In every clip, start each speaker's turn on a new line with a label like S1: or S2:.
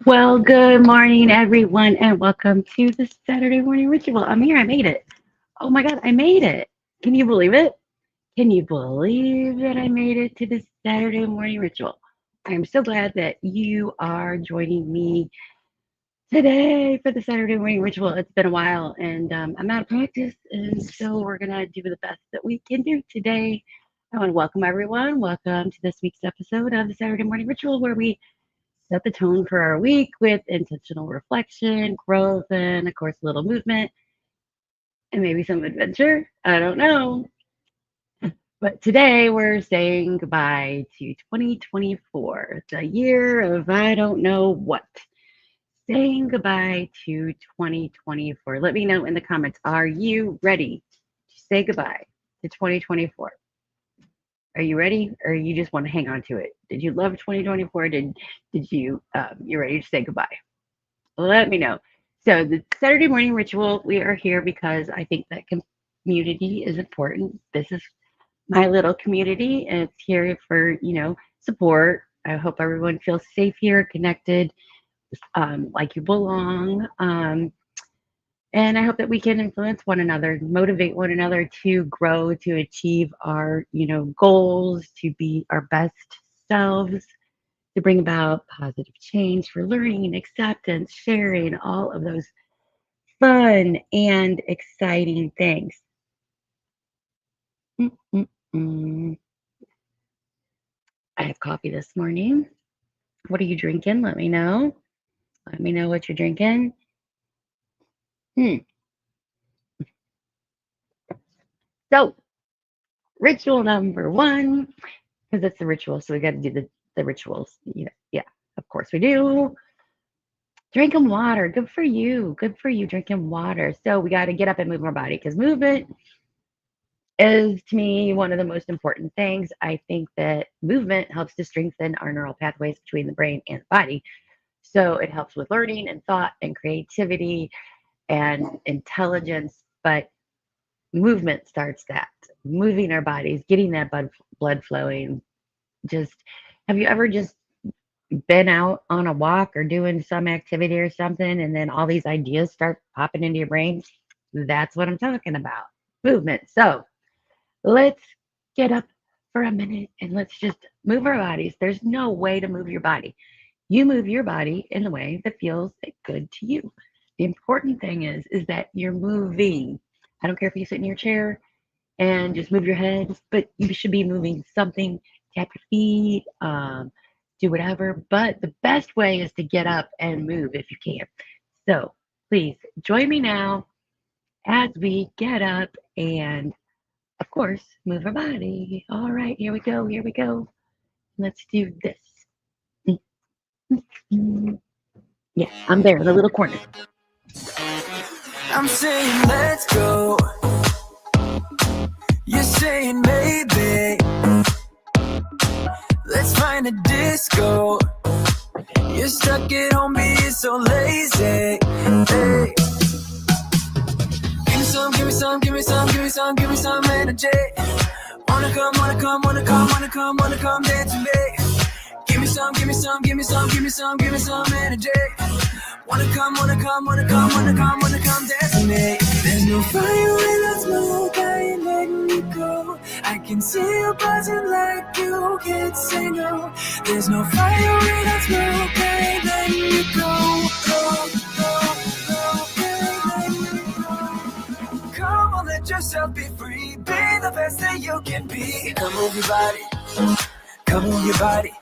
S1: Well, good morning, everyone, and welcome to the Saturday morning ritual. I'm here. I made it. Oh my God, I made it. Can you believe it? Can you believe that I made it to the Saturday morning ritual? I am so glad that you are joining me today for the Saturday morning ritual. It's been a while and I'm out of practice, and so we're going to do the best that we can do today. I want to welcome everyone. Welcome to this week's episode of the Saturday morning ritual, where we set the tone for our week with intentional reflection, growth, and of course, a little movement and maybe some adventure. I don't know. But today we're saying goodbye to 2024, the year of I don't know what. Saying goodbye to 2024. Let me know in the comments. Are you ready to say goodbye to 2024? Are you ready, or you just want to hang on to it? Did you love 2024? Did you you ready to say goodbye? Let me know. So the Saturday morning ritual, we are here because I think that community is important. This is my little community, and it's here for, support. I hope everyone feels safe here, connected, like you belong. And I hope that we can influence one another, motivate one another to grow, to achieve our, goals, to be our best selves, to bring about positive change for learning, acceptance, sharing, all of those fun and exciting things. Mm-mm-mm. I have coffee this morning. What are you drinking? Let me know. Let me know what you're drinking. Hmm. So, ritual number one, because it's the ritual, so we got to do the rituals. Yeah, of course we do. Drinking water. Good for you. Good for you drinking water. So, we got to get up and move our body, because movement is, to me, one of the most important things. I think that movement helps to strengthen our neural pathways between the brain and the body. So it helps with learning and thought and creativity and intelligence. But movement starts that, moving our bodies, getting that blood flowing. Just have you ever just been out on a walk or doing some activity or something, and then all these ideas start popping into your brain? That's what I'm talking about. Movement. So let's get up for a minute and let's just move our bodies. There's no way to move your body. You move your body in the way that feels good to you. The important thing is that you're moving. I don't care if you sit in your chair and just move your head, but you should be moving something. Tap your feet, do whatever. But the best way is to get up and move if you can. So please join me now as we get up and, of course, move our body. All right, here we go. Here we go. Let's do this. Yeah, I'm there in the little corner.
S2: I'm saying let's go. You're saying maybe. Let's find a disco. You're stuck at home being so lazy. Hey. Give me some, give me some, give me some, give me some, give me some energy. Wanna come, wanna come, wanna come, wanna come, wanna come dance with me. Give me some, give me some, give me some, give me some, give me some energy. Wanna come, wanna come, wanna come, wanna come, wanna come dance with me. There's no fire without smoke, I ain't letting you go. I can see you buzzing like you can't say no. There's no fire without smoke, I ain't letting you go. Go, go, go, I ain't letting you go. Come on, let yourself be free. Be the best that you can be. Come move your body. Come move your body.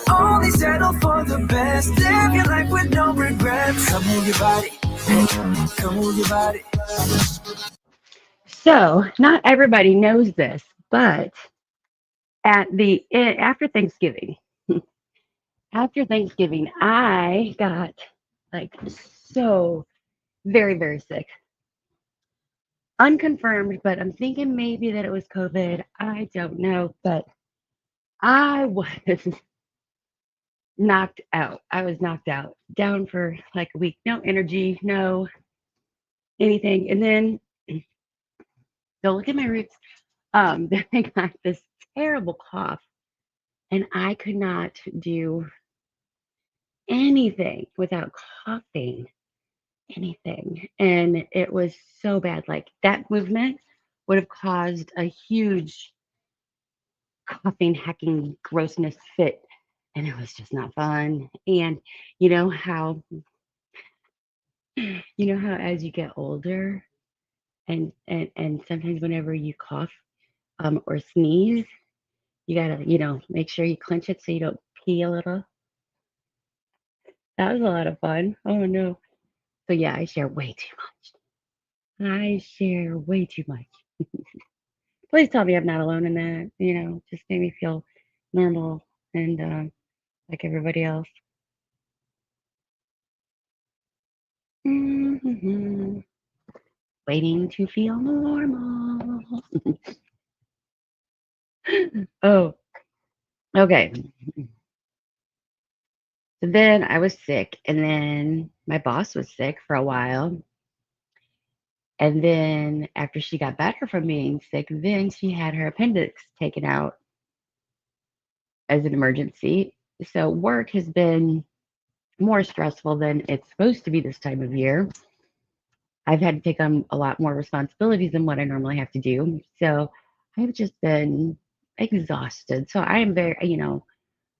S2: Only settle for the best. Live your life with no regrets. Come move your body. Hey, come move your body.
S1: So, not everybody knows this, but after Thanksgiving, after Thanksgiving, I got like so very, very sick. Unconfirmed, but I'm thinking maybe that it was COVID. I don't know, but I was knocked out. I was knocked out, down for like a week. No energy, no anything. And then, don't look at my roots. Then I got this terrible cough, and I could not do anything without coughing, anything. And it was so bad. Like that movement would have caused a huge coughing, hacking, grossness fit. And it was just not fun. And you know how, as you get older and sometimes whenever you cough or sneeze, you gotta, make sure you clench it so you don't pee a little. That was a lot of fun. Oh no. So yeah, I share way too much. I share way too much. Please tell me I'm not alone in that. Just make me feel normal and like everybody else. Hmm. Waiting to feel normal. Oh, okay. So then I was sick, and then my boss was sick for a while. And then after she got better from being sick, then she had her appendix taken out as an emergency. So work has been more stressful than it's supposed to be this time of year. I've had to take on a lot more responsibilities than what I normally have to do. So I've just been exhausted. So I am very,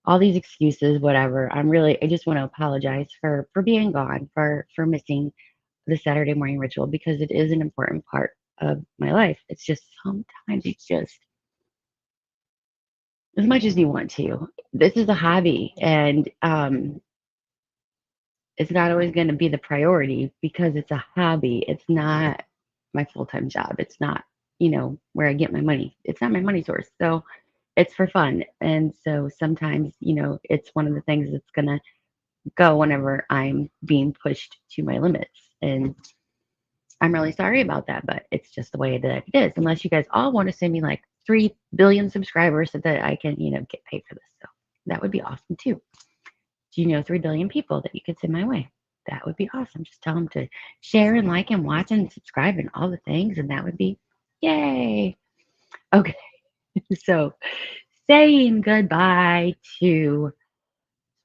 S1: all these excuses, whatever. I just want to apologize for being gone, for missing the Saturday morning ritual because it is an important part of my life. It's just sometimes it's just as much as you want to. This is a hobby, and it's not always going to be the priority because it's a hobby. It's not my full time job. It's not, where I get my money. It's not my money source. So it's for fun. And so sometimes, it's one of the things that's going to go whenever I'm being pushed to my limits. And I'm really sorry about that, but it's just the way that it is. Unless you guys all want to send me like 3 billion subscribers so that I can, get paid for this. So that would be awesome too. Do you know 3 billion people that you could send my way? That would be awesome. Just tell them to share and like and watch and subscribe and all the things, and that would be yay. Okay, so saying goodbye to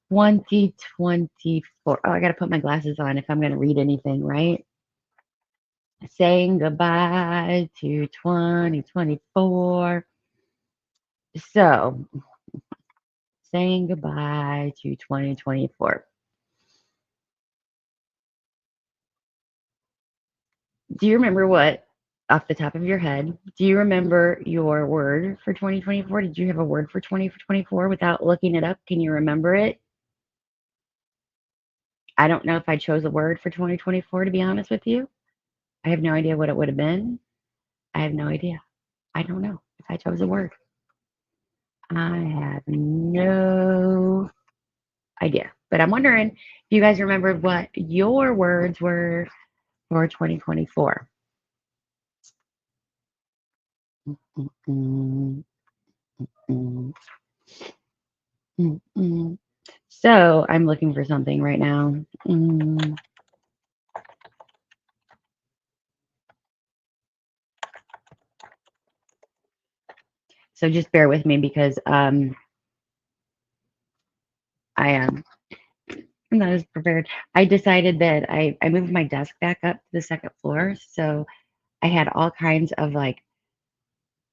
S1: 2024. Oh, I got to put my glasses on if I'm going to read anything, right? Saying goodbye to 2024. So, saying goodbye to 2024. Do you remember what, off the top of your head, do you remember your word for 2024? Did you have a word for 2024 without looking it up? Can you remember it? I don't know if I chose a word for 2024, to be honest with you. I have no idea what it would have been. I have no idea. I don't know if I chose a word. I have no idea. But I'm wondering if you guys remembered what your words were for 2024. Mm, mm, mm, mm, mm. So I'm looking for something right now. So just bear with me because I am not as prepared. I decided that I moved my desk back up to the second floor. So I had all kinds of like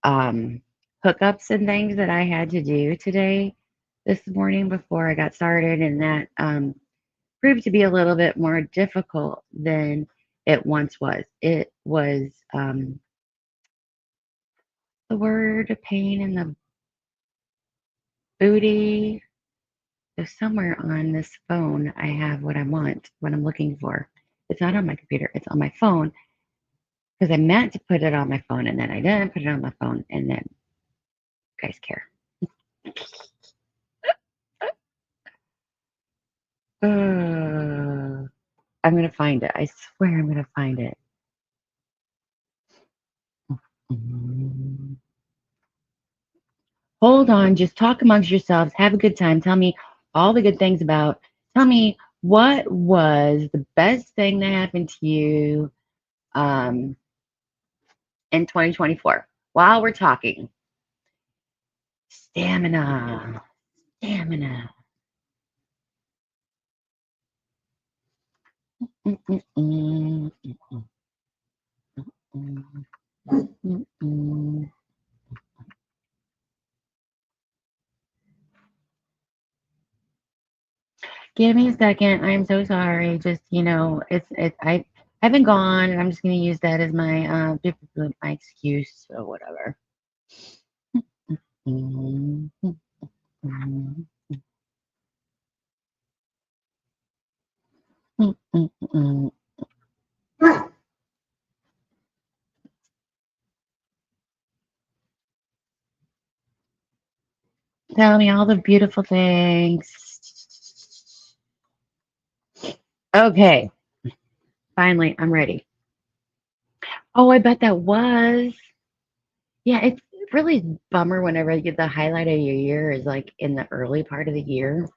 S1: um, hookups and things that I had to do today, this morning before I got started. And that proved to be a little bit more difficult than it once was. It was the word pain in the booty. So somewhere on this phone, I have what I want, what I'm looking for. It's not on my computer, it's on my phone because I meant to put it on my phone and then I didn't put it on my phone and then you guys care. I'm going to find it. I swear I'm going to find it. Mm. Hold on, just talk amongst yourselves, have a good time. Tell me all the good things about. Tell me what was the best thing that happened to you um, in 2024 while we're talking. Stamina, stamina. Mm, mm, mm, mm, mm, mm. Give me a second. I'm so sorry. Just, I've been gone, and I'm just gonna use that as my excuse or whatever. Mm, mm, mm, mm, mm, mm. Tell me all the beautiful things. Okay, finally, I'm ready. Oh, I bet that was. Yeah, it's really bummer whenever you get the highlight of your year is like in the early part of the year,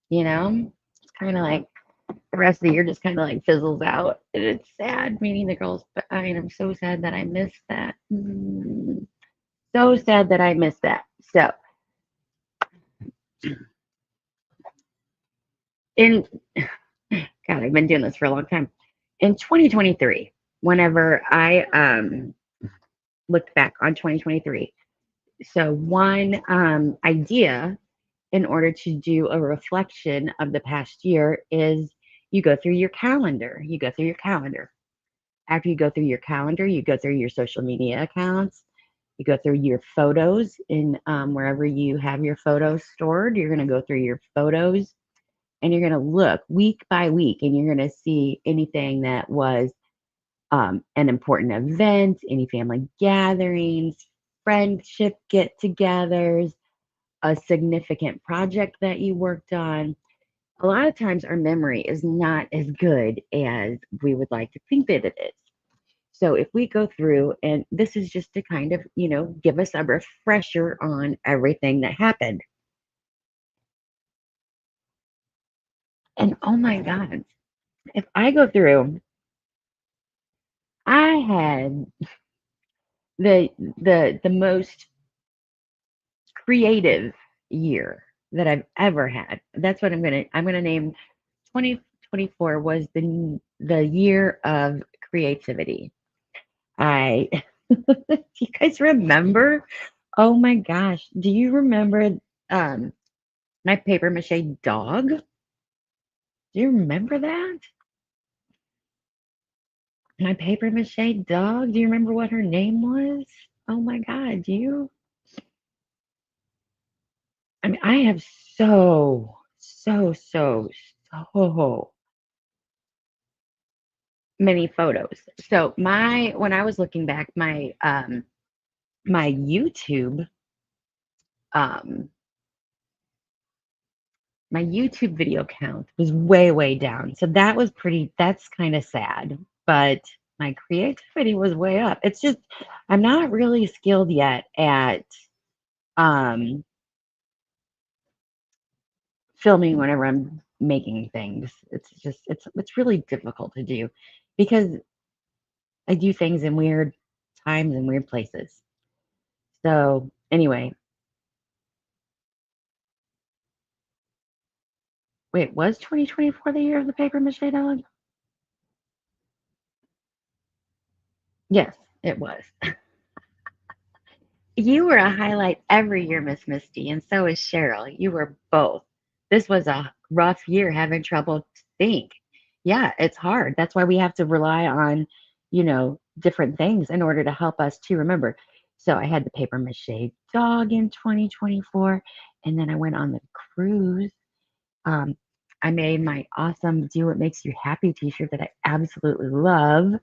S1: you know? It's kind of like the rest of the year just kind of like fizzles out. And it's sad meeting the girls, but I am so sad that I missed that. So sad that I missed that. So, in God, I've been doing this for a long time. In 2023, whenever I looked back on 2023, so one idea in order to do a reflection of the past year is you go through your calendar. You go through your calendar. After you go through your calendar, you go through your social media accounts. You go through your photos in wherever you have your photos stored. You're going to go through your photos and you're going to look week by week and you're going to see anything that was an important event, any family gatherings, friendship get togethers, a significant project that you worked on. A lot of times our memory is not as good as we would like to think that it is. So if we go through, and this is just to kind of, give us a refresher on everything that happened. And oh my God, if I go through, I had the most creative year that I've ever had. That's what I'm gonna name 2024 was the year of creativity. I do you guys remember? Oh my gosh, do you remember um my paper mache dog? Do you remember that? My paper mache dog? Do you remember what her name was? Oh my God, do you? I mean, I have so many photos. So when I was looking back, my YouTube um my YouTube video count was way down. So that's kind of sad. But my creativity was way up. It's just I'm not really skilled yet at um filming whenever I'm making things. It's really difficult to do because I do things in weird times and weird places. So anyway, wait, was 2024 the year of the paper mache dog? Yes, it was. You were a highlight every year, Miss Misty, and so is Cheryl. You were both. This was a rough year having trouble to think. Yeah, it's hard. That's why we have to rely on, different things in order to help us to remember. So I had the paper mache dog in 2024, and then I went on the cruise. Um, I made my awesome Do What Makes You Happy t-shirt that I absolutely love.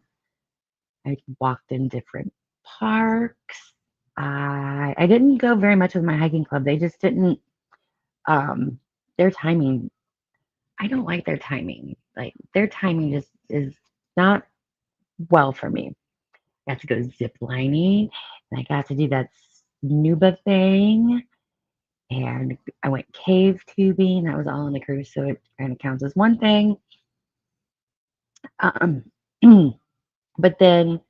S1: I walked in different parks. I didn't go very much with my hiking club. They just didn't um their timing. I don't like their timing. Like their timing just is not well for me. I got to go zip lining and I got to do that snuba thing and I went cave tubing. That was all on the cruise, so it kind of counts as one thing. Um but then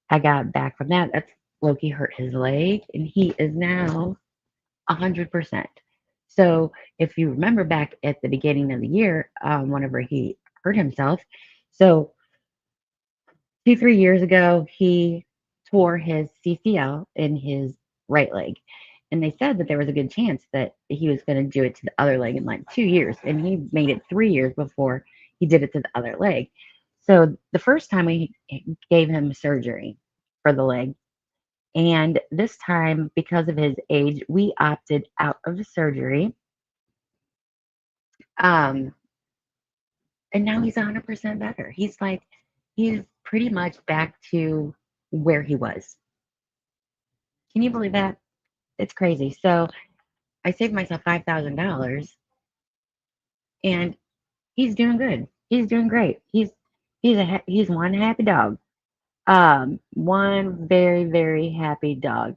S1: I got back from that. That's Loki hurt his leg and he is now 100%. So if you remember back at the beginning of the year, whenever he hurt himself. So 2, 3 years ago, he tore his CCL in his right leg. And they said that there was a good chance that he was going to do it to the other leg in like 2 years. And he made it 3 years before he did it to the other leg. So the first time we gave him surgery for the leg. And this time, because of his age, we opted out of the surgery. Um, and now he's 100% better. He's pretty much back to where he was. Can you believe that? It's crazy. So I saved myself $5,000 and he's doing good. He's doing great. He's one happy dog. One very, very happy dog.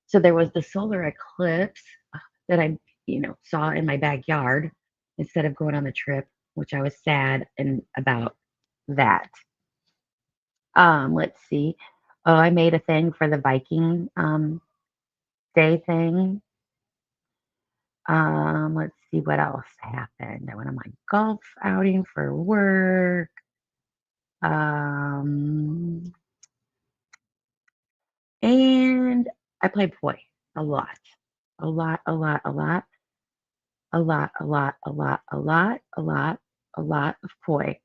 S1: So there was the solar eclipse that I, saw in my backyard instead of going on the trip, which I was sad and about that. Let's see. Oh, I made a thing for the Viking day thing. Let's see what else happened. I went on my golf outing for work. Um, and I played poi a lot, a lot, a lot, a lot, a lot, a lot, a lot, a lot, a lot, a lot of poi.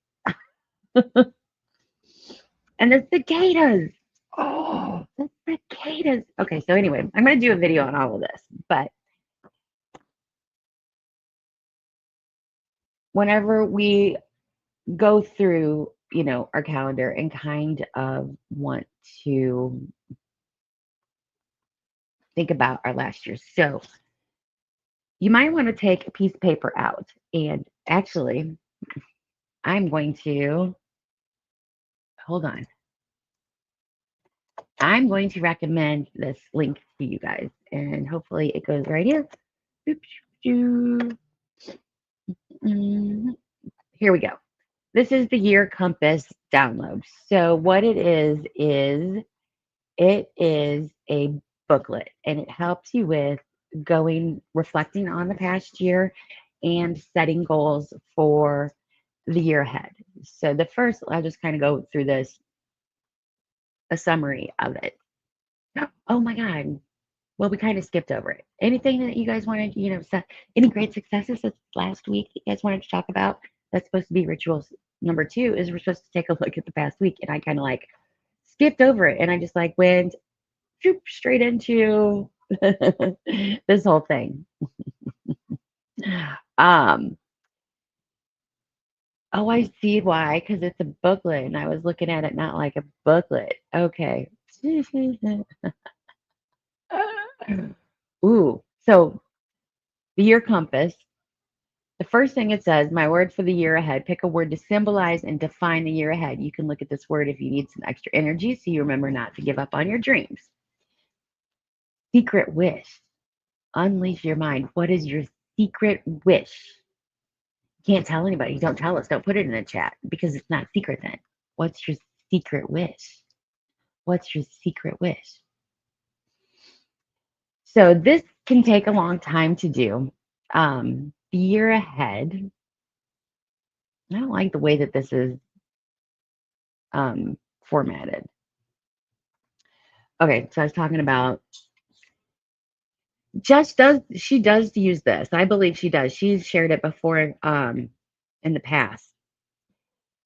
S1: And the cicadas. Oh, the cicadas. Okay, so anyway, I'm going to do a video on all of this, but whenever we go through, our calendar and kind of want to think about our last year. So you might want to take a piece of paper out. And actually, I'm going to hold on. I'm going to recommend this link to you guys, and hopefully it goes right here. Oops, here we go. This is the Year Compass download. So what it is a booklet, and it helps you with reflecting on the past year and setting goals for the year ahead. So the first, I'll just kind of go through a summary of it. Oh my God. Well, we kind of skipped over it. Anything that you guys wanted, any great successes this last week you guys wanted to talk about? That's supposed to be rituals. Number two is we're supposed to take a look at the past week, and I kind of like skipped over it, and I just like went straight into this whole thing. Um, oh, I see why, because it's a booklet, and I was looking at it not like a booklet. Okay. Ooh, so the year compass. The first thing it says, my word for the year ahead. Pick a word to symbolize and define the year ahead. You can look at this word if you need some extra energy so you remember not to give up on your dreams. Secret wish. Unleash your mind. What is your secret wish? Can't tell anybody. Don't tell us. Don't put it in the chat because it's not secret then. What's your secret wish? What's your secret wish? So this can take a long time to do. The year ahead. I don't like the way that this is formatted. Okay, so I was talking about she does use this. I believe she does. She's shared it before in the past.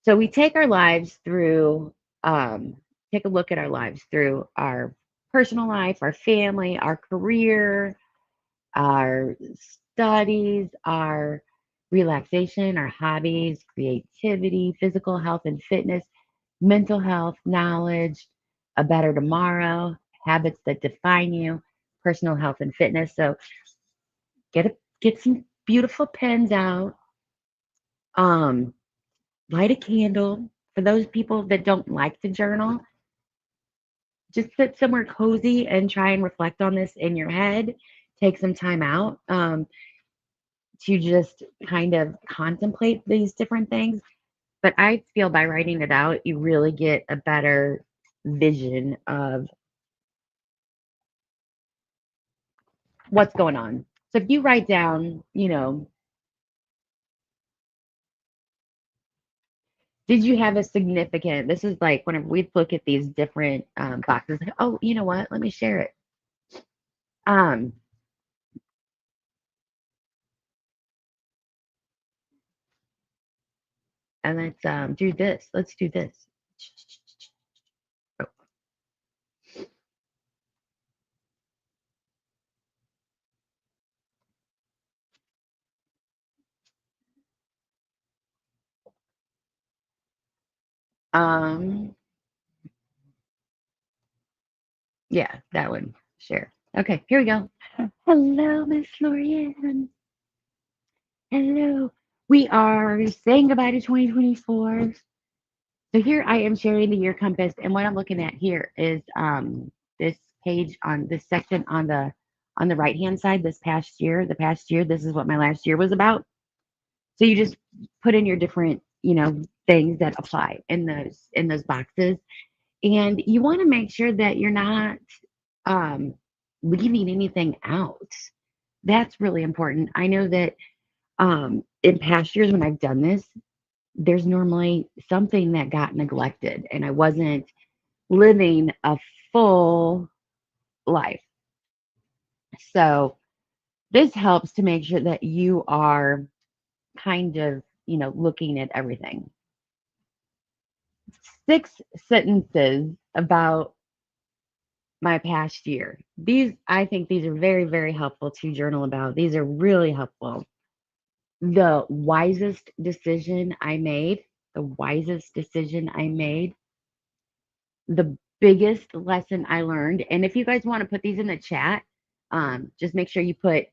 S1: So we take our lives through, take a look at our lives through our personal life, our family, our career, our studies, our relaxation, our hobbies, creativity, physical health and fitness, mental health, knowledge, a better tomorrow, habits that define you, personal health and fitness. So get some beautiful pens out. Um, Light a candle. For those people that don't like to journal, just sit somewhere cozy and try and reflect on this in your head. Take some time out to just kind of contemplate these different things. But I feel by writing it out, you really get a better vision of what's going on. So if you write down, Did you have a significant? This is like whenever we look at these different boxes. Like, oh, you know what? Let me share it. Um, and let's do this. Let's do this. Um, yeah, that one. Share. Okay, here we go. Hello, Miss Lorianne. Hello. We are saying goodbye to 2024. So here I am sharing the year compass, and what I'm looking at here is this page on this section on the right hand side. This past year, the past year, this is what my last year was about. So you just put in your different, things that apply in those boxes, and you want to make sure that you're not um, leaving anything out. That's really important. I know that in past years when I've done this, there's normally something that got neglected, and I wasn't living a full life. So this helps to make sure that you are kind of, looking at everything. 6 sentences about my past year. I think these are very, very helpful to journal about. These are really helpful. The wisest decision I made, the wisest decision I made, the biggest lesson I learned. And if you guys want to put these in the chat, just make sure you put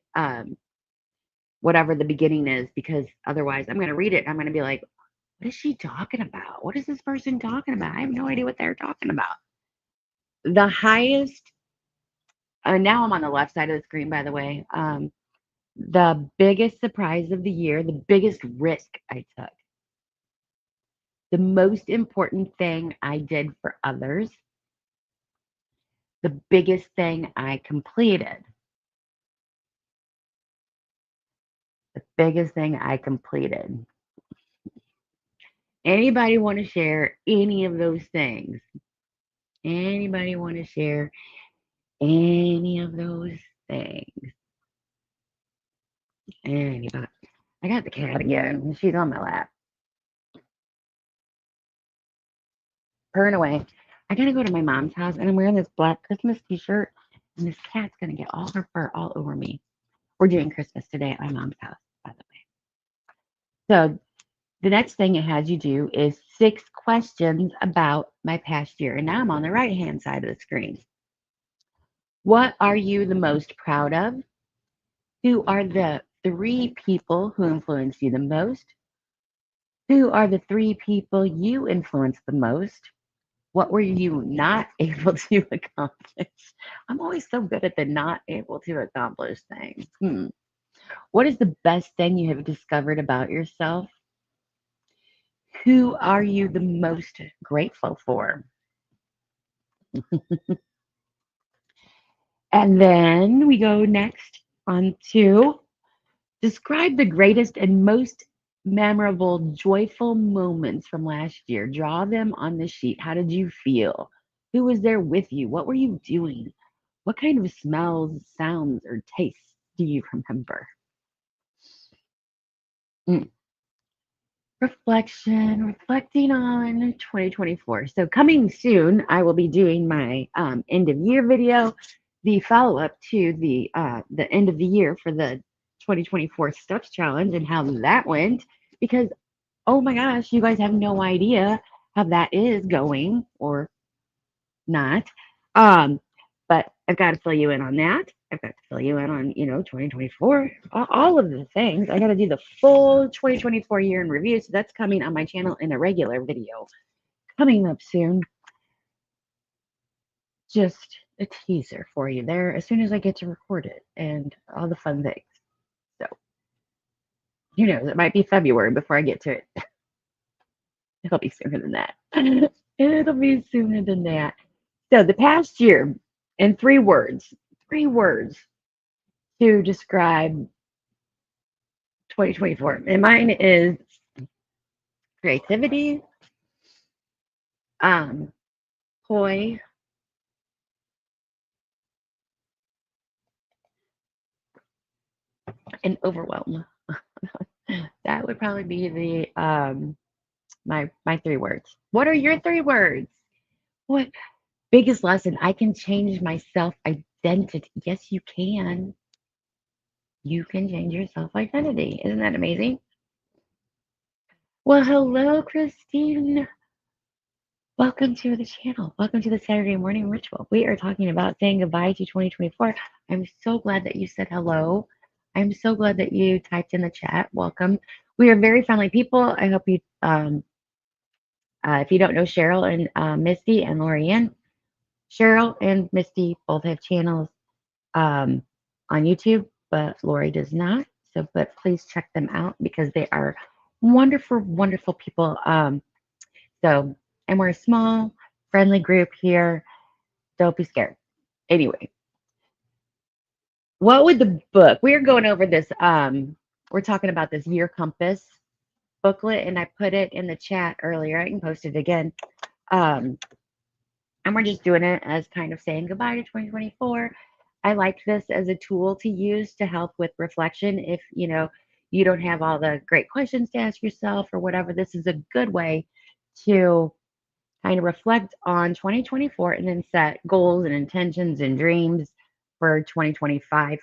S1: whatever the beginning is, because otherwise I'm going to read it. I'm going to be like, what is she talking about? What is this person talking about? I have no idea what they're talking about. The highest, now I'm on the left side of the screen, by the way. The biggest surprise of the year, the biggest risk I took, the most important thing I did for others, the biggest thing I completed, the biggest thing I completed. Anybody want to share any of those things? Anybody want to share any of those things? Anybody? I got the cat again. She's on my lap, purring away. I gotta go to my mom's house, and I'm wearing this black Christmas T-shirt, and this cat's gonna get all her fur all over me. We're doing Christmas today at my mom's house, by the way. So the next thing it has you do is 6 questions about my past year, and now I'm on the right-hand side of the screen. What are you the most proud of? Who are the 3 people who influenced you the most? Who are the 3 people you influenced the most? What were you not able to accomplish? I'm always so good at the not able to accomplish things. What is the best thing you have discovered about yourself? Who are you the most grateful for? And then we go next on to describe the greatest and most memorable, joyful moments from last year. Draw them on the sheet. How did you feel? Who was there with you? What were you doing? What kind of smells, sounds, or tastes do you remember? Mm. Reflecting on 2024. So coming soon, I will be doing my end of year video, the follow up to the end of the year for the 2024 Steps Challenge and how that went. Because oh my gosh, you guys have no idea how that is going or not. Um, but I've got to fill you in on that. I've got to fill you in on, 2024, all of the things. I got to do the full 2024 year in review. So that's coming on my channel in a regular video coming up soon. Just a teaser for you there as soon as I get to record it and all the fun things. So, who knows? It might be February before I get to it. It'll be sooner than that. It'll be sooner than that. So, the past year in 3 words to describe 2024. And mine is creativity, um, coy, and overwhelm. That would probably be the my three words. What are your three words? What biggest lesson? I can change my self identity. Yes, you can. You can change your self identity. Isn't that amazing? Well, hello, Christine. Welcome to the channel. Welcome to the Saturday morning ritual. We are talking about saying goodbye to 2024. I'm so glad that you said hello. I'm so glad that you typed in the chat. Welcome. We are very friendly people. I hope you, if you don't know Cheryl and Misty and Lorianne, Cheryl and Misty both have channels um, on YouTube, but Lori does not. So, but please check them out because they are wonderful, wonderful people. So, and we're a small, friendly group here. Don't be scared. Anyway, what would the book? We are going over this. We're talking about this year compass booklet, and I put it in the chat earlier. I can post it again. Um, and we're just doing it as kind of saying goodbye to 2024. I like this as a tool to use to help with reflection. If you don't have all the great questions to ask yourself or whatever, this is a good way to kind of reflect on 2024 and then set goals and intentions and dreams for 2025.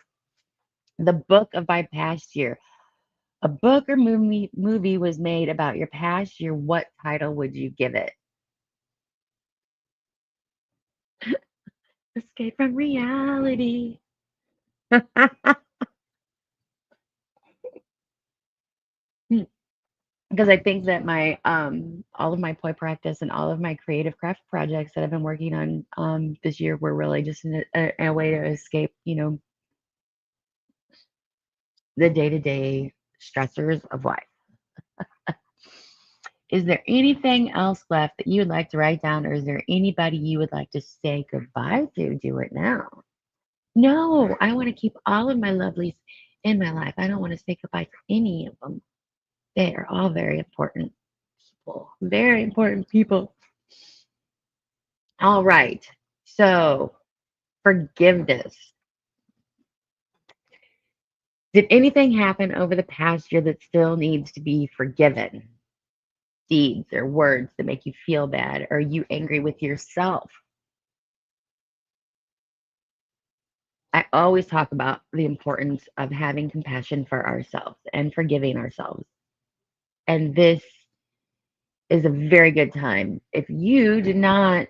S1: The book of my past year. A book or movie was made about your past year. What title would you give it? Escape from reality. Because I think that my all of my poi practice and all of my creative craft projects that I've been working on this year were really just a way to escape, the day-to-day stressors of life. Is there anything else left that you would like to write down, or is there anybody you would like to say goodbye to? Do it now. No, I want to keep all of my lovelies in my life. I don't want to say goodbye to any of them. They are all very important people. Very important people. All right. So, forgiveness. Did anything happen over the past year that still needs to be forgiven? Deeds or words that make you feel bad? Are you angry with yourself? I always talk about the importance of having compassion for ourselves and forgiving ourselves. And this is a very good time. If you did not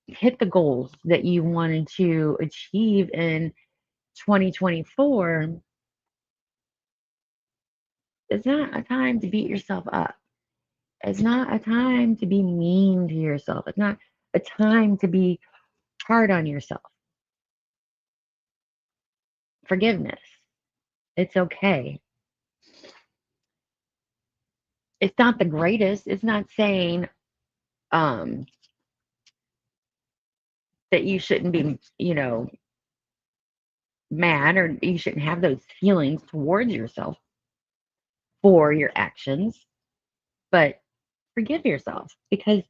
S1: hit the goals that you wanted to achieve in 2024, it's not a time to beat yourself up. It's not a time to be mean to yourself. It's not a time to be hard on yourself. Forgiveness. It's okay. It's not the greatest. It's not saying um, that you shouldn't be, mad or you shouldn't have those feelings towards yourself for your actions, but forgive yourself because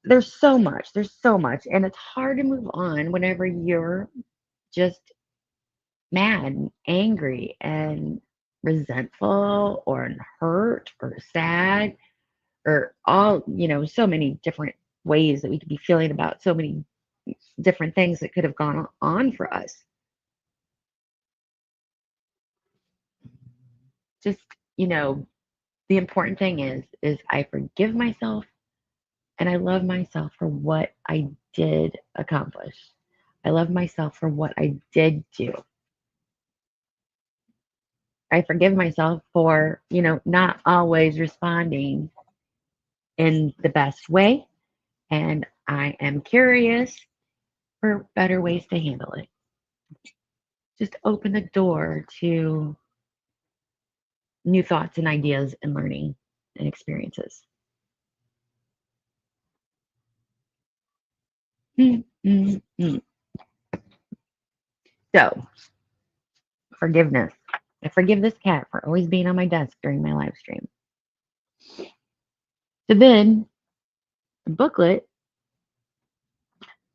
S1: there's so much, and it's hard to move on whenever you're just mad, angry, and resentful or hurt or sad or all, so many different ways that we could be feeling about so many different things that could have gone on for us. Just, you know, the important thing is I forgive myself and I love myself for what I did accomplish. I love myself for what I did do. I forgive myself for, not always responding in the best way. And I am curious for better ways to handle it. Just open the door to new thoughts and ideas and learning and experiences. Mm-hmm. So, forgiveness. I forgive this cat for always being on my desk during my live stream. So then booklet,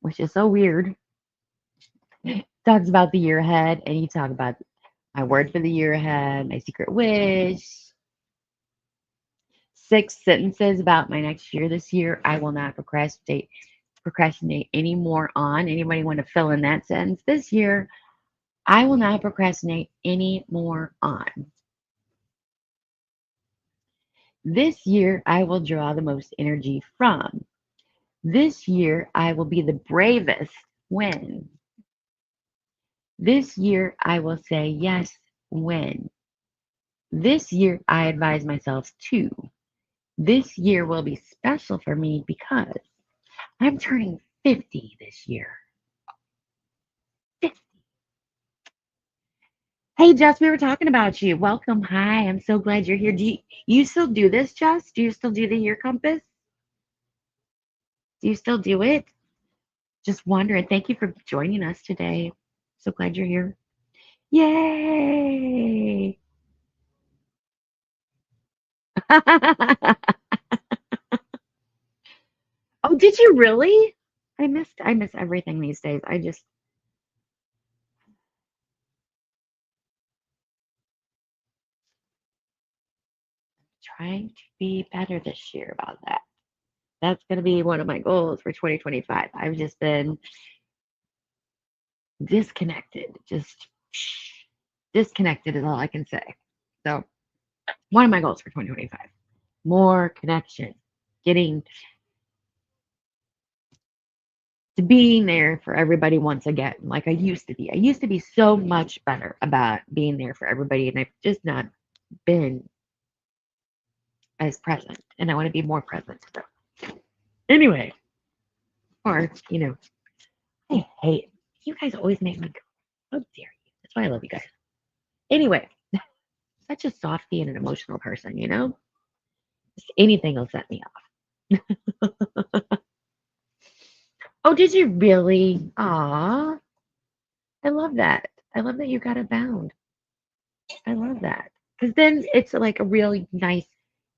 S1: which is so weird, talks about the year ahead, and you talk about my word for the year ahead, my secret wish, 6 sentences about my next year this year. I will not procrastinate anymore on. Anybody want to fill in that sentence? This year, I will not procrastinate anymore on. This year, I will draw the most energy from. This year, I will be the bravest when. This year, I will say yes when. This year, I advise myself to. This year will be special for me because I'm turning 50 this year. 50. Hey, Jess, we were talking about you. Welcome. Hi, I'm so glad you're here. Do you still do this, Jess? Do you still do the year compass? Do you still do it? Just wondering. Thank you for joining us today. So glad you're here. Yay! Oh, did you really? I miss everything these days. I just trying to be better this year about that. That's going to be one of my goals for 2025. I've just been disconnected. Just disconnected is all I can say. So, one of my goals for 2025, more connection, getting to being there for everybody once again, like I used to be. I used to be so much better about being there for everybody, and I've just not been as present, and I want to be more present. So, anyway, or, I hate you guys always make me go, how dare you? That's why I love you guys. Anyway, such a softy and an emotional person. Just anything will set me off. Oh, did you really? Aw, I love that. I love that you got it bound. I love that. Because then it's like a really nice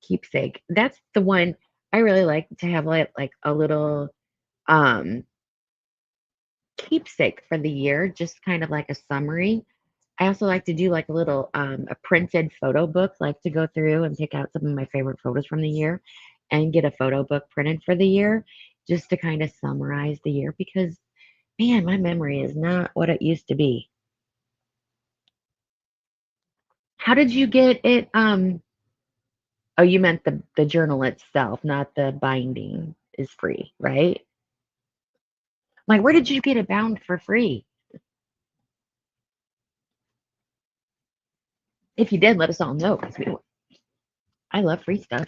S1: keepsake. That's the one I really like to have like a little um keepsake for the year, just kind of like a summary. I also like to do like a little a printed photo book, like to go through and pick out some of my favorite photos from the year and get a photo book printed for the year just to kind of summarize the year because man, my memory is not what it used to be. How did you get it oh, you meant the journal itself, not the binding is free, right? Like where did you get it bound for free? If you did, let us all know because I love free stuff.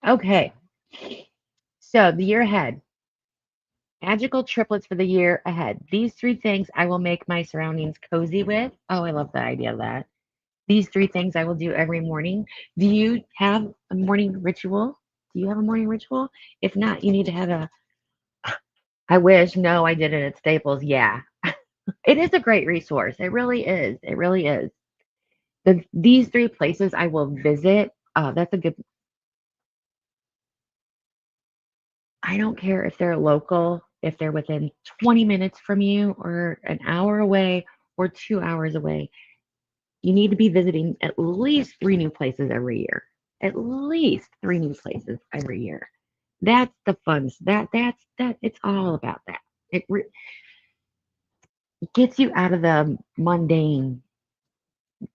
S1: Okay. So the year ahead. Magical triplets for the year ahead. These 3 things I will make my surroundings cozy with. Oh, I love the idea of that. These 3 things I will do every morning. Do you have a morning ritual? Do you have a morning ritual? If not, you need to have a. I wish. No, I did it at Staples. Yeah. It is a great resource. It really is. It really is. These 3 places I will visit. That's a good. I don't care if they're local, if they're within 20 minutes from you, or an hour away, or 2 hours away. You need to be visiting at least 3 new places every year. At least 3 new places every year. That's the fun. That. It's all about that. It gets you out of the mundane.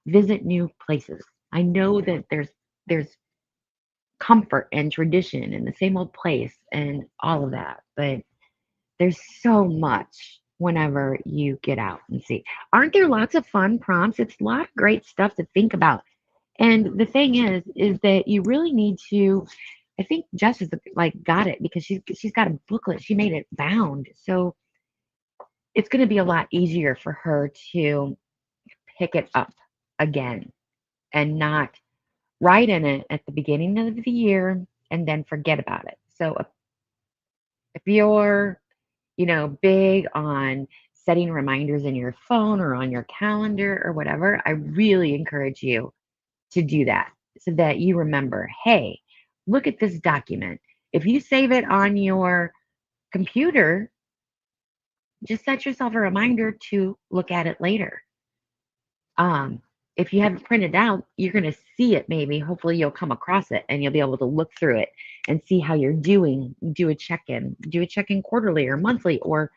S1: Visit new places. I know that there's comfort and tradition in the same old place and all of that, but there's so much whenever you get out and see. Aren't there lots of fun prompts? It's a lot of great stuff to think about. And the thing is that you really need to. I think Jess is like got it because she's got a booklet. She made it bound, so it's going to be a lot easier for her to pick it up again and not write in it at the beginning of the year and then forget about it. So if you're big on setting reminders in your phone or on your calendar or whatever, I really encourage you to do that so that you remember, hey, Look at this document. If you save it on your computer, just set yourself a reminder to look at it later. Um, if you have it printed out, you're going to see it maybe. Hopefully, you'll come across it and you'll be able to look through it and see how you're doing. Do a check in quarterly or monthly or,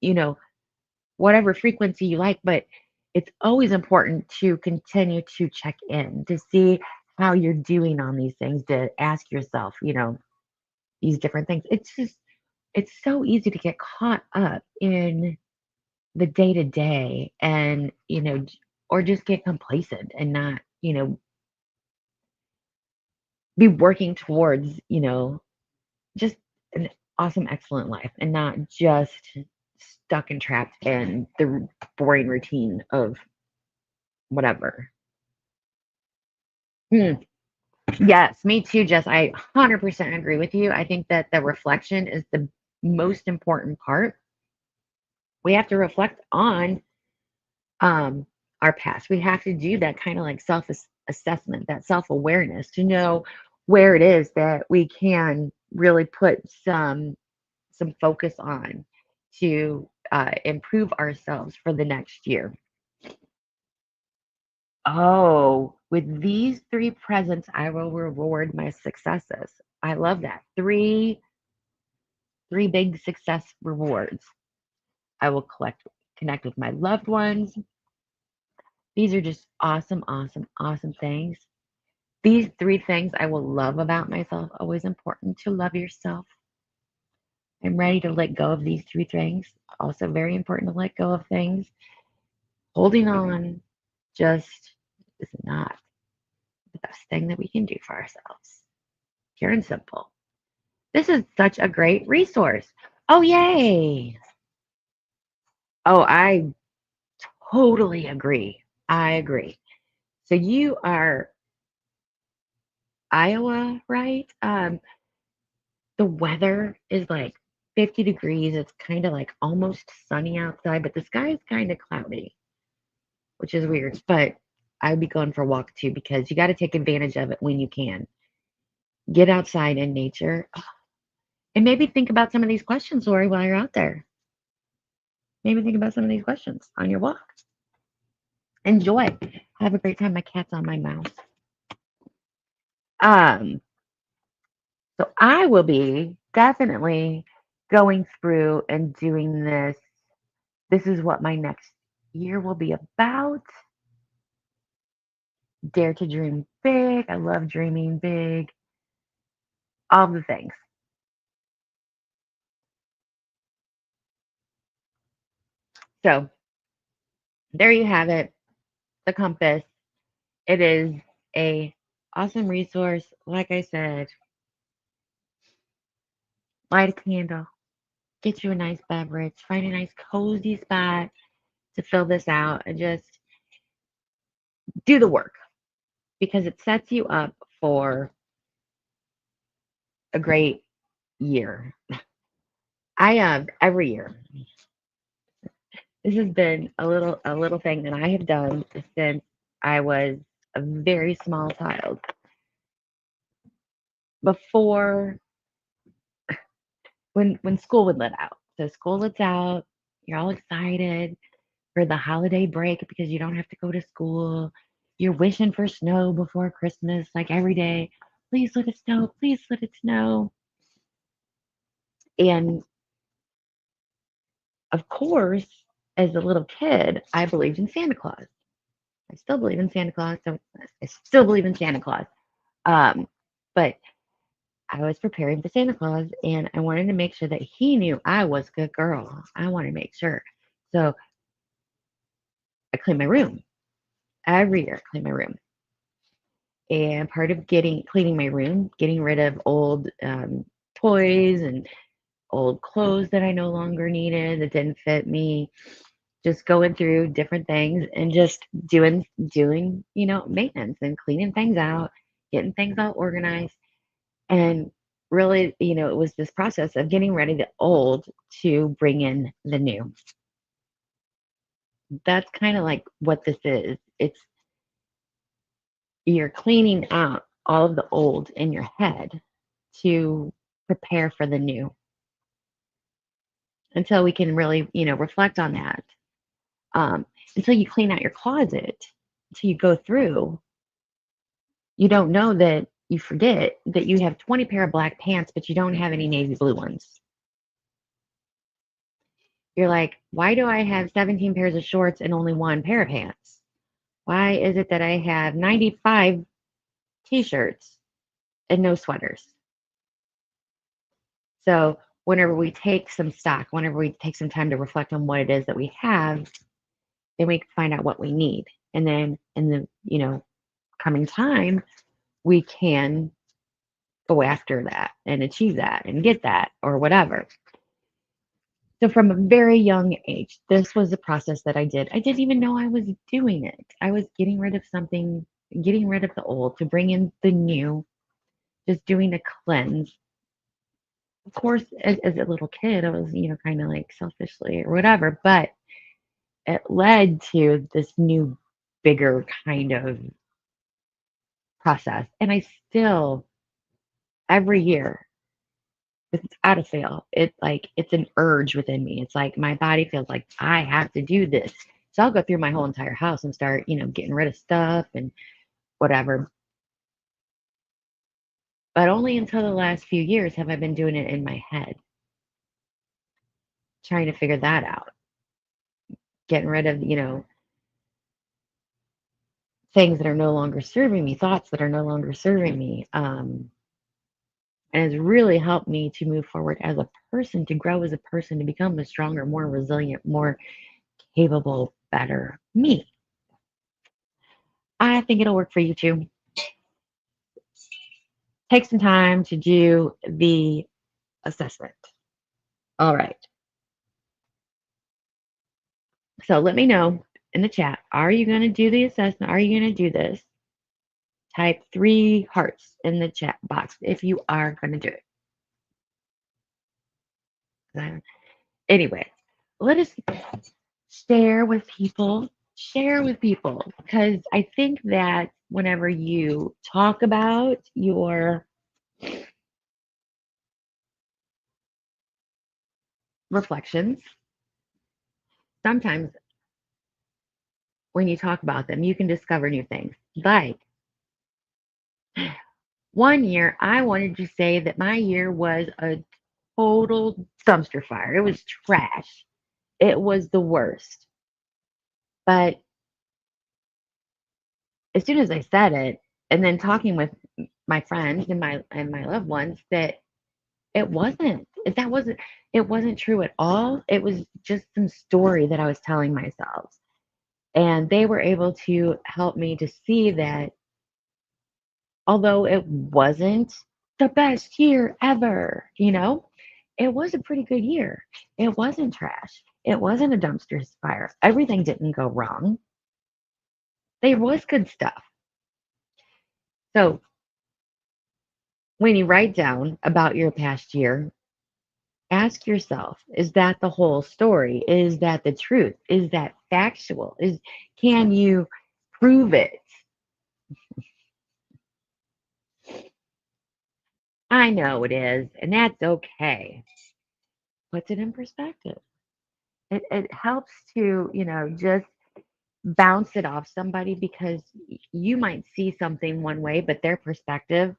S1: you know, whatever frequency you like. But it's always important to continue to check in to see how you're doing on these things, to ask yourself, these different things. It's so easy to get caught up in the day to day and, or just get complacent and not, be working towards, just an awesome, excellent life and not just stuck and trapped in the boring routine of whatever. Hmm. Yes, me too, Jess. I 100% agree with you. I think that the reflection is the most important part. We have to reflect on um, our past. We have to do that kind of like self assessment, that self awareness to know where it is that we can really put some focus on to improve ourselves for the next year. Oh, with these three presents, I will reward my successes. I love that. Three big success rewards. I will connect with my loved ones. These are just awesome, awesome, awesome things. These three things I will love about myself. Always important to love yourself. I'm ready to let go of these three things. Also, very important to let go of things. Holding on just is not the best thing that we can do for ourselves. Pure and simple. This is such a great resource. Oh, yay. Oh, I totally agree. I agree. So you are Iowa, right? The weather is like 50 degrees. It's kind of like almost sunny outside, but the sky is kind of cloudy, which is weird. But I'd be going for a walk too because you got to take advantage of it when you can. Get outside in nature and maybe think about some of these questions, Lori, while you're out there. Maybe think about some of these questions on your walk. Enjoy. Have a great time. My cat's on my mouse. Um, so I will be definitely going through and doing this. This is what my next year will be about. Dare to dream big. I love dreaming big. All the things. So there you have it. The compass. It is a awesome resource. Like I said, light a candle, get you a nice beverage, find a nice cozy spot to fill this out, and just do the work because it sets you up for a great year. I have every year. This has been a little thing that I have done since I was a very small child. Before when school would let out. So school lets out, you're all excited for the holiday break because you don't have to go to school. You're wishing for snow before Christmas, like every day. Please let it snow. Please let it snow. And of course, as a little kid, I believed in Santa Claus. I still believe in Santa Claus. So I still believe in Santa Claus. Um, but I was preparing for Santa Claus and I wanted to make sure that he knew I was a good girl. I wanted to make sure. So I cleaned my room every year. I clean my room. And part of getting cleaning my room, getting rid of old toys and old clothes that I no longer needed that didn't fit me, just going through different things and just doing maintenance and cleaning things out, getting things all organized, and really it was this process of getting ready the old to bring in the new. That's kind of like what this is. It's you're cleaning out all of the old in your head to prepare for the new until we can really, reflect on that. Um, until you clean out your closet, until you go through, you don't know that you forget that you have 20 pair of black pants, but you don't have any navy blue ones. You're like, why do I have 17 pairs of shorts and only one pair of pants? Why is it that I have 95 t-shirts and no sweaters? So whenever we take some stock, whenever we take some time to reflect on what it is that we have, then we can find out what we need. And then in the, coming time, we can go after that and achieve that and get that or whatever. So from a very young age, this was the process that I did. I didn't even know I was doing it. I was getting rid of something, getting rid of the old to bring in the new, just doing a cleanse. Of course, as a little kid, I was, kind of like selfishly or whatever, but it led to this new, bigger kind of process. And I still, every year, without a fail, it's an urge within me. It's like my body feels like I have to do this. So I'll go through my whole entire house and start, getting rid of stuff and whatever. But only until the last few years have I been doing it in my head, trying to figure that out. Getting rid of, things that are no longer serving me, thoughts that are no longer serving me. And has really helped me to move forward as a person, to grow as a person, to become a stronger, more resilient, more capable, better me. I think it'll work for you too. Take some time to do the assessment. All right. So let me know in the chat. Are you going to do the assessment? Are you going to do this? Type 3 hearts in the chat box if you are going to do it. Anyway, let us share with people. Share with people because I think that whenever you talk about your reflections, sometimes when you talk about them, you can discover new things. Like one year, I wanted to say that my year was a total dumpster fire. It was trash. It was the worst. But as soon as I said it, and then talking with my friends and my loved ones, that it wasn't. That wasn't. It wasn't true at all. It was just some story that I was telling myself, and they were able to help me to see that although it wasn't the best year ever, it was a pretty good year. It wasn't trash. It wasn't a dumpster fire. Everything didn't go wrong. There was good stuff. So when you write down about your past year, ask yourself, is that the whole story? Is that the truth? Is that factual? Can you prove it? I know it is, and that's okay. Puts it in perspective. It helps to, just bounce it off somebody because you might see something one way, but their perspective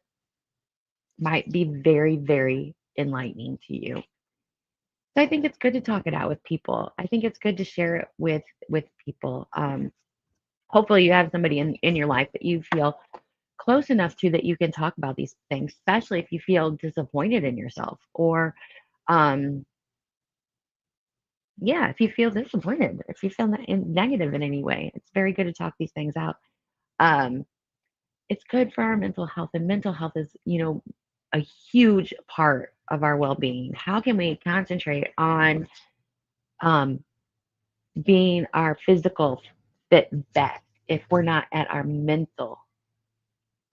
S1: might be very, very enlightening to you. So I think it's good to talk it out with people. I think it's good to share it with people. Hopefully you have somebody in your life that you feel close enough to that you can talk about these things, especially if you feel disappointed in yourself or um yeah, if you feel disappointed, if you feel negative in any way, it's very good to talk these things out. Um, it's good for our mental health, and mental health is, a huge part of our well-being. How can we concentrate on um, being our physical fit best if we're not at our mental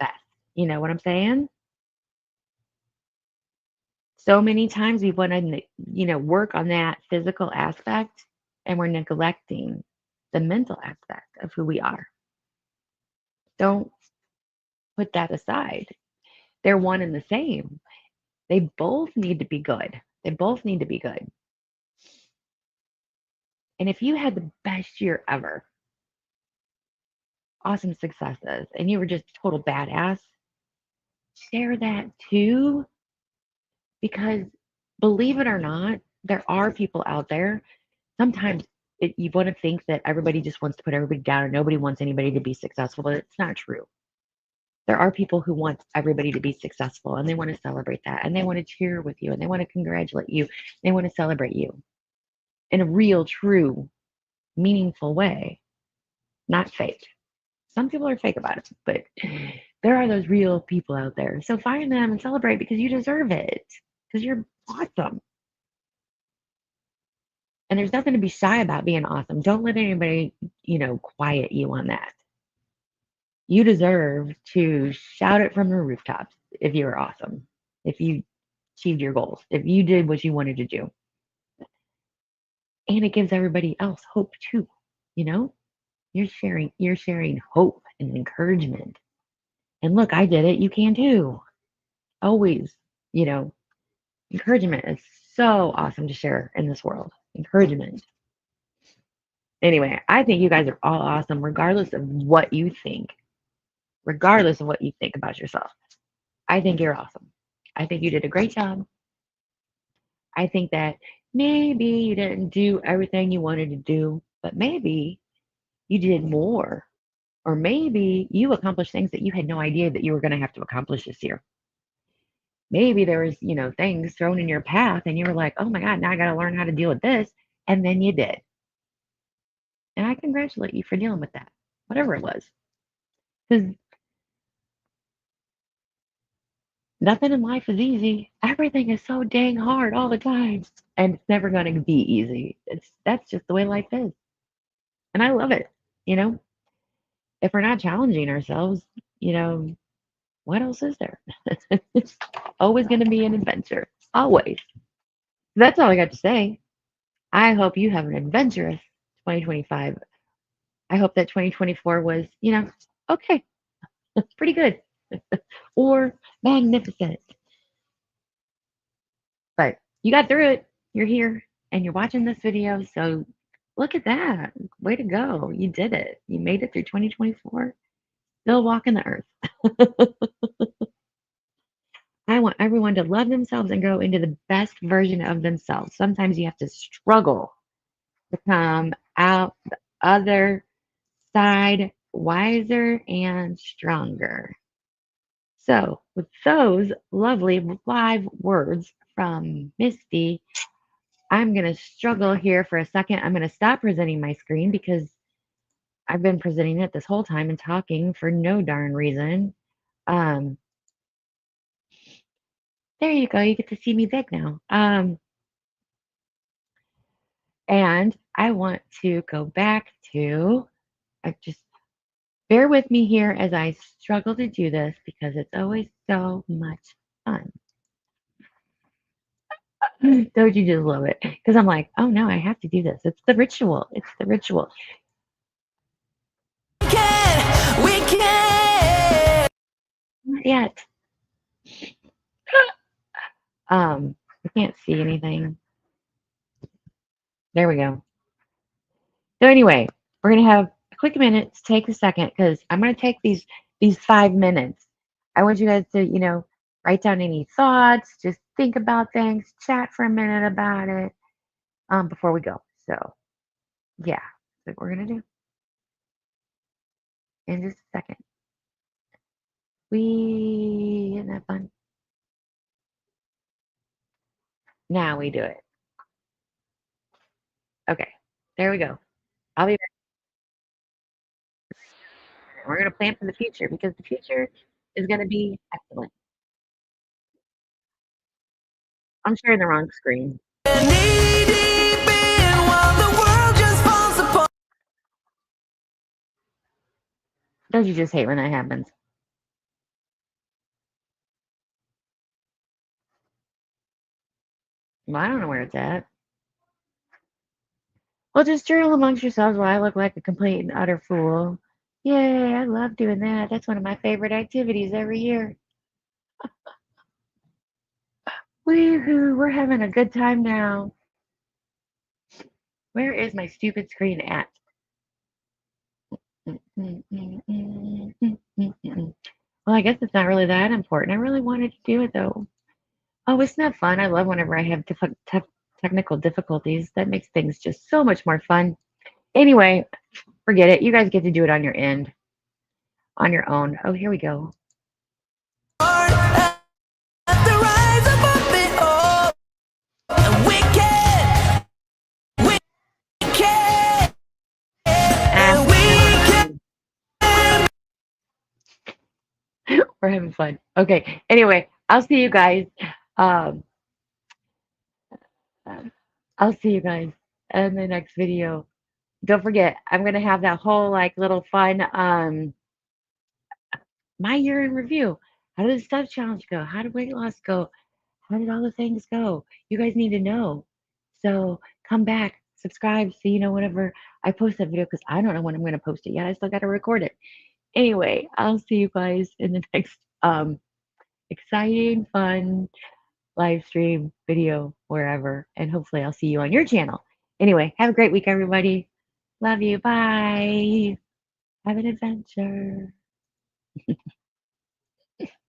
S1: best? You know what I'm saying? So many times we want to, work on that physical aspect, and we're neglecting the mental aspect of who we are. Don't put that aside. They're one and the same. They both need to be good. They both need to be good. And if you had the best year ever, awesome successes, and you were just a total badass, share that too. Because believe it or not, there are people out there. Sometimes you want to think that everybody just wants to put everybody down and nobody wants anybody to be successful, but it's not true. There are people who want everybody to be successful and they want to celebrate that and they want to cheer with you and they want to congratulate you. They want to celebrate you in a real, true, meaningful way, not fake. Some people are fake about it, but there are those real people out there. So find them and celebrate because you deserve it, because you're awesome. And there's nothing to be shy about being awesome. Don't let anybody, quiet you on that. You deserve to shout it from the rooftops if you were awesome, if you achieved your goals, if you did what you wanted to do. And it gives everybody else hope too. You know, you're sharing hope and encouragement. And look, I did it. You can too. Always, you know, encouragement is so awesome to share in this world. Encouragement. Anyway, I think you guys are all awesome, regardless of what you think. Regardless of what you think about yourself. I think you're awesome. I think you did a great job. I think that maybe you didn't do everything you wanted to do, but maybe you did more. Or maybe you accomplished things that you had no idea that you were going to have to accomplish this year. Maybe there was, things thrown in your path and you were like, oh my God, now I got to learn how to deal with this. And then you did. And I congratulate you for dealing with that, whatever it was. Because nothing in life is easy. Everything is so dang hard all the time. And it's never going to be easy. That's just the way life is. And I love it. You know, if we're not challenging ourselves, what else is there? It's always going to be an adventure. Always. That's all I got to say. I hope you have an adventurous 2025. I hope that 2024 was, okay, pretty good or magnificent. But you got through it. You're here and you're watching this video. So look at that. Way to go. You did it. You made it through 2024. Still walking the earth. I want everyone to love themselves and grow into the best version of themselves. Sometimes you have to struggle to come out the other side wiser and stronger. So, with those lovely live words from Misty, I'm going to struggle here for a second. I'm going to stop presenting my screen because I've been presenting it this whole time and talking for no darn reason. Um, there you go. You get to see me big now. And I want to go back to, I just bear with me here as I struggle to do this because it's always so much fun. Don't you just love it? Because I'm like, oh no, I have to do this. It's the ritual. It's the ritual.
S2: We can.
S1: Not yet. I can't see anything. There we go. So anyway, we're gonna have a quick minute to take a second because I'm gonna take these 5 minutes. I want you guys to, write down any thoughts, just think about things, chat for a minute about it before we go. So yeah, that's what we're gonna do in just a second. Isn't that fun? Now we do it. Okay, there we go. I'll be back. We're gonna plan for the future because the future is gonna be excellent. I'm sharing the wrong screen. Don't you just hate when that happens? Well, I don't know where it's at. Well, just journal amongst yourselves while I look like a complete and utter fool. Yay, I love doing that. That's one of my favorite activities every year. Woohoo, we're having a good time now. Where is my stupid screen at? Well, I guess it's not really that important. I really wanted to do it though. Oh, it's not fun. I love whenever I have technical difficulties. That makes things just so much more fun. Anyway, forget it. You guys get to do it on your end, on your own. Oh, here we go. We're having fun. Okay. Anyway, I'll see you guys. Um, I'll see you guys in the next video. Don't forget, I'm gonna have that whole like little fun my year in review. How did the stuff challenge go? How did weight loss go? How did all the things go? You guys need to know. So come back, subscribe so you know whenever I post that video because I don't know when I'm gonna post it yet. I still gotta record it. Anyway, I'll see you guys in the next exciting, fun live stream, video, wherever. And hopefully I'll see you on your channel. Anyway, have a great week, everybody. Love you. Bye. Have an adventure.